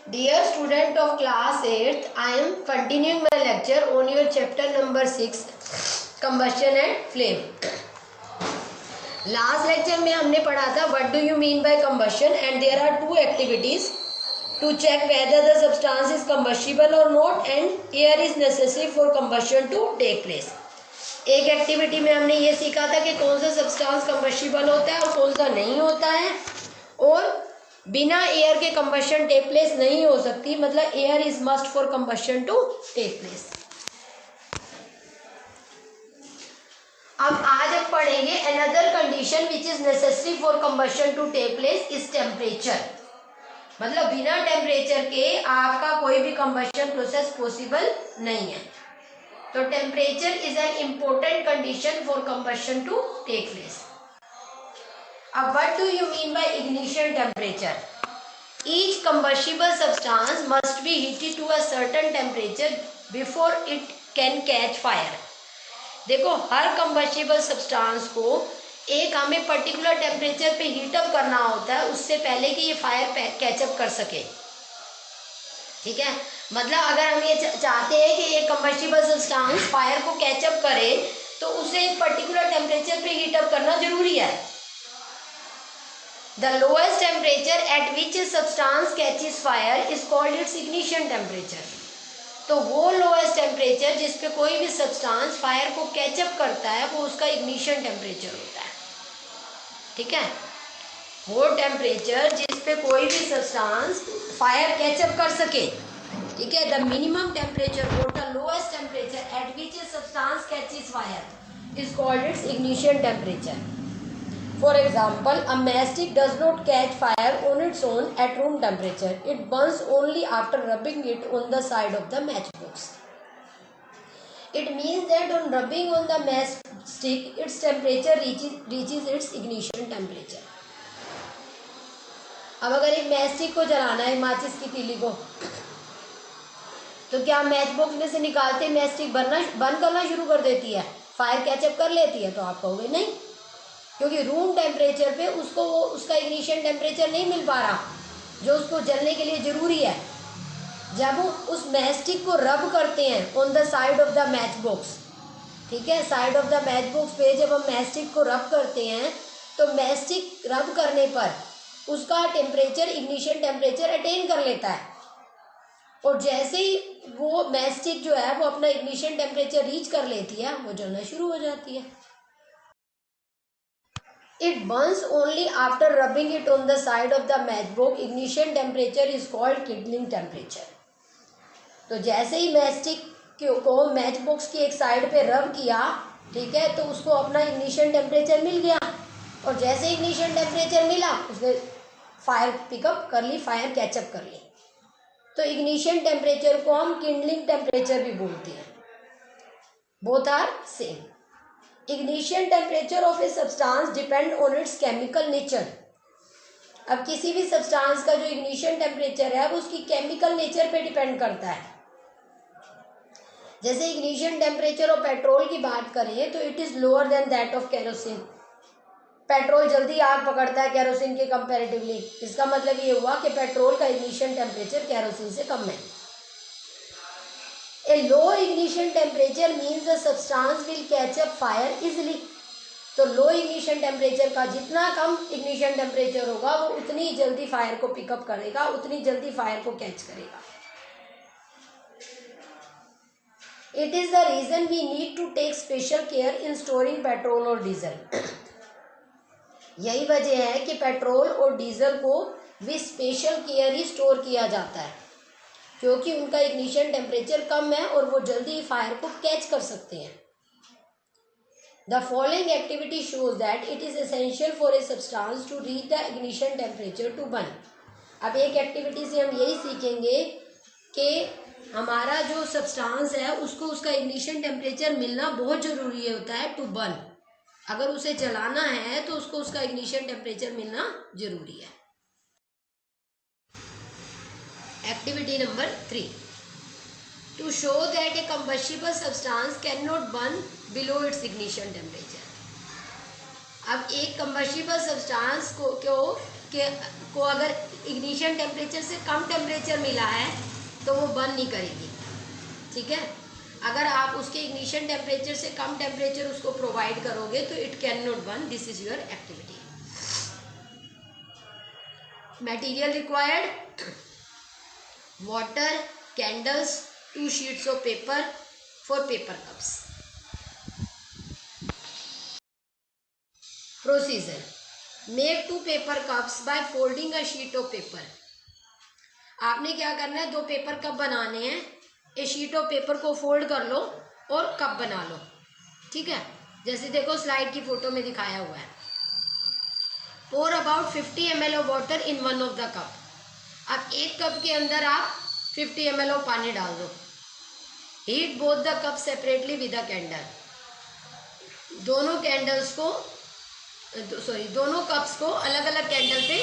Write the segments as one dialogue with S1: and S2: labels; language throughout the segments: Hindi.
S1: Dear student of class 8th, I am continuing my lecture on your chapter number 6, combustion and flame. Last lecture में हमने पढ़ा था what do you mean by combustion, and there are two activities to check whether the substance is combustible or not and air is necessary for combustion to take place. एक एक्टिविटी में हमने ये सीखा था कि कौन सा सब्सटेंस कंबस्टिबल होता है और कौन सा नहीं होता है, और बिना एयर के कंबशन टेक प्लेस नहीं हो सकती, मतलब air is must for combustion to take place. अब आज हम पढ़ेंगे another condition which is necessary for combustion to take place is temperature. मतलब बिना टेम्परेचर के आपका कोई भी कंबशन प्रोसेस पॉसिबल नहीं है. तो temperature is an important condition for combustion to take place. Now, what do you mean by ignition temperature? Each combustible substance must be heated to a certain temperature before it can catch fire. देखो, हर combustible substance को एक हमें पर्टिकुलर टेम्परेचर पे हीट अप करना होता है उससे पहले कि ये फायर कैचअप कर सके. ठीक है, मतलब अगर हम ये चाहते हैं कि एक combustible substance फायर को कैचअप करे तो उसे एक पर्टिकुलर टेम्परेचर पे हीट अप करना जरूरी है. The lowest temperature at which a substance catches fire is called its ignition temperature. तो वो lowest temperature जिस पे कोई भी substance फायर को कैचअप करता है वो उसका ignition temperature होता है. ठीक है, वो टेम्परेचर जिस पे कोई भी substance फायर कैचअप कर सके. ठीक है, the minimum temperature or the lowest temperature at which a substance catches fire is called its ignition temperature. For example, a matchstick does not catch fire on its own at room temperature. It burns only after rubbing it on the side of the matchbox. It means that on rubbing on the matchstick, its temperature reaches its ignition temperature. अब अगर एक मैचस्टिक को जलाना है, माचिस की तीली को, तो क्या मैच बॉक्स में से निकालते मैचस्टिक बर्न करना शुरू कर देती है, फायर कैचअप कर लेती है? तो आप कहोगे नहीं, क्योंकि रूम टेम्परेचर पे उसको वो उसका इग्निशन टेम्परेचर नहीं मिल पा रहा जो उसको जलने के लिए ज़रूरी है. जब वो उस मैचस्टिक को रब करते हैं on the side of the match box, ठीक है, side of the match box पे जब हम मैचस्टिक को रब करते हैं तो मैचस्टिक रब करने पर उसका टेम्परेचर इग्निशन टेम्परेचर अटेन कर लेता है, और जैसे ही वो मैचस्टिक जो है वो अपना इग्निशन टेम्परेचर रीच कर लेती है वो जलना शुरू हो जाती है. It burns only after rubbing it on the side of the matchbox. Ignition temperature is called kindling temperature. तो जैसे ही मैचस्टिक को मैच बॉक्स की एक साइड पे रब किया, ठीक है, तो उसको अपना इग्निशन टेम्परेचर मिल गया, और जैसे इग्निशन टेम्परेचर मिला उसने फायर पिकअप कर ली, फायर कैचअप कर ली. तो इग्निशन टेम्परेचर को हम किंडलिंग टेम्परेचर भी बोलते हैं. Both are same. Ignition temperature of a substance depend on its chemical nature. अब किसी भी सब्सटेंस का जो इग्निशन टेम्परेचर है वो उसकी केमिकल नेचर पे डिपेंड करता है. जैसे इग्निशन टेम्परेचर ऑफ पेट्रोल की बात करें तो it is lower than that of kerosene. Petrol जल्दी आग पकड़ता है केरोसिन के कंपैरेटिवली. इसका मतलब ये हुआ कि पेट्रोल का इग्निशन टेम्परेचर केरोसिन से कम है. A low ignition temperature means the substance will catch up fire easily. तो लो इग्निशन टेम्परेचर का जितना कम इग्निशन टेम्परेचर होगा वो उतनी जल्दी फायर को पिकअप करेगा, उतनी जल्दी फायर को कैच करेगा. It is the reason we need to take special care in storing petrol और डीजल. यही वजह है कि पेट्रोल और डीजल को भी स्पेशल केयर ही स्टोर किया जाता है, क्योंकि उनका इग्निशन टेम्परेचर कम है और वो जल्दी फायर को कैच कर सकते हैं. The following activity shows that it is essential for a substance to reach the ignition temperature to burn. अब एक एक्टिविटी से हम यही सीखेंगे कि हमारा जो सब्सटेंस है उसको उसका इग्निशन टेम्परेचर मिलना बहुत ज़रूरी होता है टू बर्न. अगर उसे जलाना है तो उसको उसका इग्निशन टेम्परेचर मिलना ज़रूरी है. Activity number 3. To show that a combustible substance cannot burn below its ignition temperature. अब एक combustible substance को अगर इग्निशन टेम्परेचर से कम टेम्परेचर मिला है तो वो बर्न नहीं करेगी, ठीक है। अगर आप उसके इग्निशन टेम्परेचर से कम टेम्परेचर उसको प्रोवाइड करोगे तो it can not burn, this is your activity. Material required, water, candles, 2 sheets of paper for paper cups. Procedure: make 2 paper cups by folding a sheet of paper. आपने क्या करना है, 2 पेपर कप बनाने हैं। एक शीट ऑफ पेपर को फोल्ड कर लो और कप बना लो, ठीक है। जैसे देखो स्लाइड की फोटो में दिखाया हुआ है। pour about 50 ml of water in one of the cup. अब एक कप के अंदर आप 50 ml of पानी डाल दो। Heat both the cup separately with a candle. दोनों कैंडल्स को दोनों कप्स को अलग अलग कैंडल पे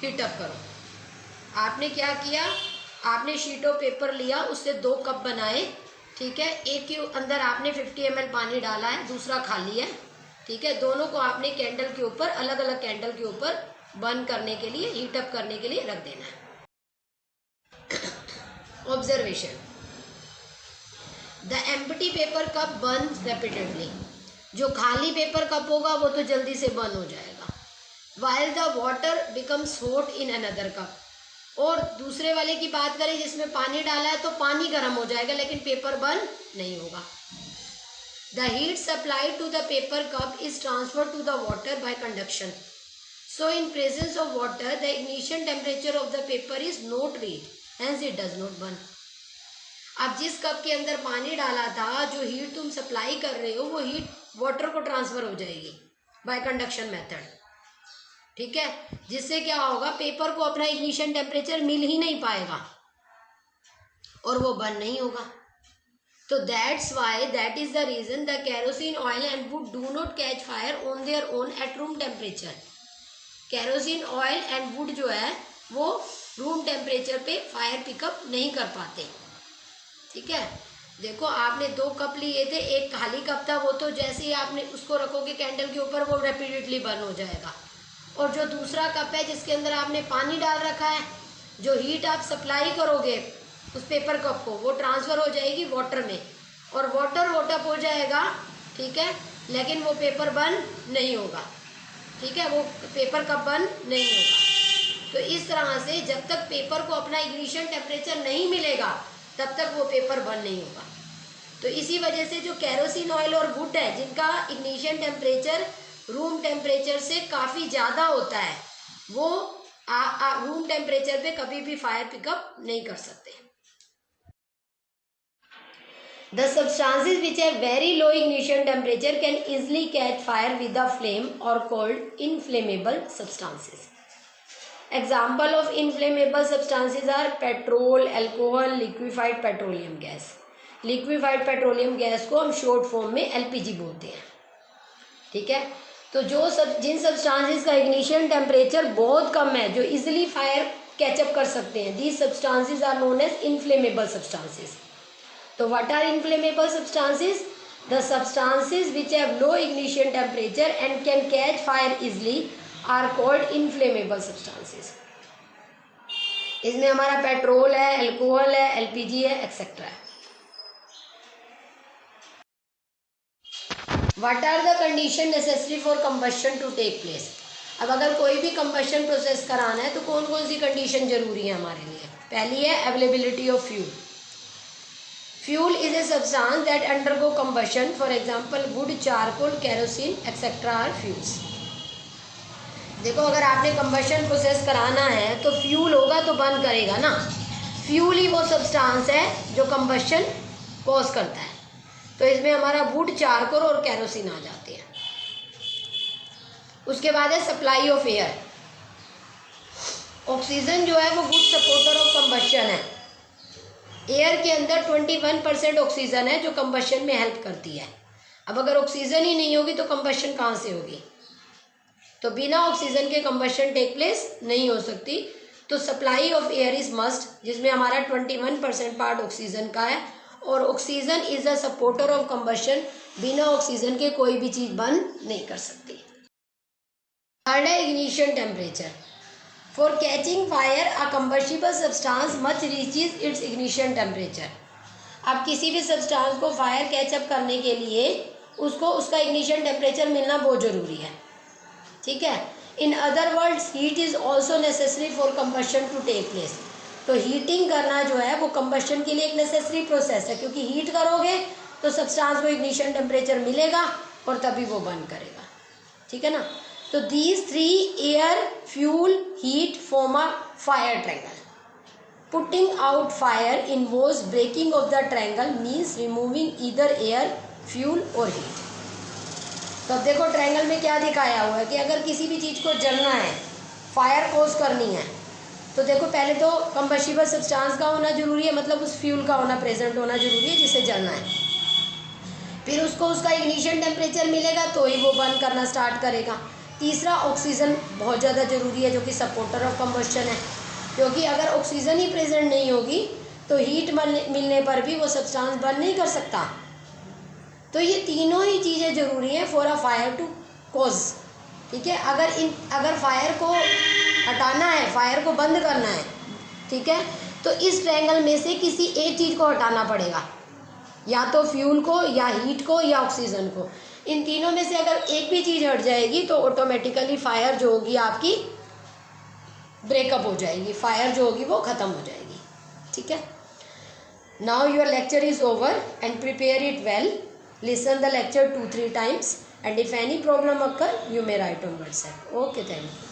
S1: हीट अप करो। आपने क्या किया, आपने शीट ऑफ पेपर लिया, उससे 2 कप बनाए, ठीक है। एक के अंदर आपने 50 ml पानी डाला है, दूसरा खाली है, ठीक है। दोनों को आपने कैंडल के ऊपर, अलग अलग कैंडल के ऊपर बर्न करने के लिए, हीट अप करने के लिए रख देना है। Observation: the empty paper cup Burns rapidly. जो खाली पेपर कप होगा वो तो जल्दी से बर्न हो जाएगा। While the water becomes hot in another cup. और दूसरे वाले की बात करें जिसमें पानी डाला है तो पानी गर्म हो जाएगा लेकिन पेपर बर्न नहीं होगा। The heat supply to the paper cup is transfer to the water by conduction. So in presence of water the ignition temperature of the paper is not reached, hence it does not burn. अब जिस कप के अंदर पानी डाला था, जो हीट तुम सप्लाई कर रहे हो, वो हीट वाटर को ट्रांसफर हो जाएगी बाय कंडक्शन मेथड, ठीक है। जिससे क्या होगा, पेपर को अपना इग्निशन टेम्परेचर मिल ही नहीं पाएगा और वो बर्न नहीं होगा। तो that's why, that is the reason the kerosene oil and wood do not catch fire on their own at room temperature. Kerosene oil and wood जो है वो रूम टेम्परेचर पे फायर पिकअप नहीं कर पाते, ठीक है। देखो आपने 2 कप लिए थे, एक खाली कप था, वो तो जैसे ही आपने उसको रखोगे कैंडल के ऊपर वो रैपिडली बर्न हो जाएगा। और जो दूसरा कप है जिसके अंदर आपने पानी डाल रखा है, जो हीट आप सप्लाई करोगे उस पेपर कप को, वो ट्रांसफर हो जाएगी वाटर में और वाटर वोटअप हो जाएगा, ठीक है। लेकिन वो पेपर बर्न नहीं होगा, ठीक है, वो पेपर कप बर्न नहीं होगा। तो इस तरह से जब तक पेपर को अपना इग्निशन टेम्परेचर नहीं मिलेगा तब तक वो पेपर बर्न नहीं होगा। तो इसी वजह से जो केरोसिन ऑयल और वुड है जिनका इग्निशन टेम्परेचर रूम टेम्परेचर से काफ़ी ज़्यादा होता है, वो रूम टेम्परेचर पे कभी भी फायर पिकअप नहीं कर सकते। The substances which have very low ignition temperature can easily catch fire with a flame or called inflammable substances. Example of inflammable substances are petrol, alcohol, liquefied petroleum gas. Liquefied petroleum gas को हम शॉर्ट फॉर्म में एलपीजी बोलते हैं, ठीक है। तो जिन सब्सटेंसेस का इग्निशन टेम्परेचर बहुत कम है, जो इजीली फायर कैचअप कर सकते हैं, these substances are known as inflammable substances. तो what are inflammable substances? The substances which have low ignition temperature and can catch fire easily are called inflammable substances. इसमें हमारा पेट्रोल है, अल्कोहल है, एलपीजी है, एक्सेट्रा है। What are the condition necessary for combustion to take place? अब अगर कोई भी कंबशन प्रोसेस कराना है तो कौन कौन सी कंडीशन जरूरी है हमारे लिए? पहली है availability of fuel. Fuel is a substance that undergo combustion, for example wood, charcoal, kerosene etcetera are fuels. देखो अगर आपने कंबशन प्रोसेस कराना है तो फ्यूल होगा तो बर्न करेगा ना। फ्यूल ही वो सब्सटेंस है जो कंबशन कॉज करता है। तो इसमें हमारा वुड, चारकोल और केरोसिन आ जाते हैं। उसके बाद है सप्लाई ऑफ एयर। ऑक्सीजन जो है वो गुड सपोर्टर ऑफ कंबशन है। एयर के अंदर 21% ऑक्सीजन है जो कंबशन में हेल्प करती है। अब अगर ऑक्सीजन ही नहीं होगी तो कंबशन कहाँ से होगी? तो बिना ऑक्सीजन के कंबशन टेक प्लेस नहीं हो सकती। तो supply of air is must, जिसमें हमारा 21% पार्ट ऑक्सीजन का है और oxygen is a supporter of combustion. बिना ऑक्सीजन के कोई भी चीज बर्न नहीं कर सकती। थर्ड है ignition temperature. For catching fire a combustible substance much reaches it's ignition temperature. अब किसी भी सब्सटेंस को फायर कैचअप करने के लिए उसको उसका इग्निशन टेम्परेचर मिलना बहुत ज़रूरी है, ठीक है। In other words heat is also necessary for combustion to take place. तो हीटिंग करना जो है वो कंबशन के लिए एक नेसेसरी प्रोसेस है, क्योंकि हीट करोगे तो सब्सटेंस को इग्निशन टेम्परेचर मिलेगा और तभी वो बर्न करेगा, ठीक है ना। तो these three air fuel heat form a fire triangle. Putting out fire involves breaking of the triangle means removing either air fuel और हीट। तो अब देखो ट्रायंगल में क्या दिखाया हुआ है कि अगर किसी भी चीज़ को जलना है, फायर कोज करनी है, तो देखो पहले तो कंबस्टिबल सब्सटेंस का होना जरूरी है, मतलब उस फ्यूल का होना प्रेजेंट होना जरूरी है जिसे जलना है। फिर उसको उसका इग्निशन टेम्परेचर मिलेगा तो ही वो बर्न करना स्टार्ट करेगा। तीसरा ऑक्सीजन बहुत ज़्यादा ज़रूरी है जो कि सपोर्टर ऑफ कंबस्शन है, क्योंकि अगर ऑक्सीजन ही प्रेजेंट नहीं होगी तो हीट मिलने पर भी वो सब्सटेंस बर्न नहीं कर सकता। तो ये तीनों ही चीज़ें ज़रूरी हैं फॉर अ फायर टू कोज, ठीक है। अगर फायर को हटाना है, फायर को बंद करना है, ठीक है, तो इस ट्रायंगल में से किसी एक चीज़ को हटाना पड़ेगा, या तो फ्यूल को या हीट को या ऑक्सीजन को। इन तीनों में से अगर एक भी चीज़ हट जाएगी तो ऑटोमेटिकली फायर जो होगी आपकी ब्रेकअप हो जाएगी, फायर जो होगी वो ख़त्म हो जाएगी, ठीक है। Now your lecture is over and prepare it well. Listen the lecture 2-3 times, and if any problem occur you may write on WhatsApp. Okay, thank you.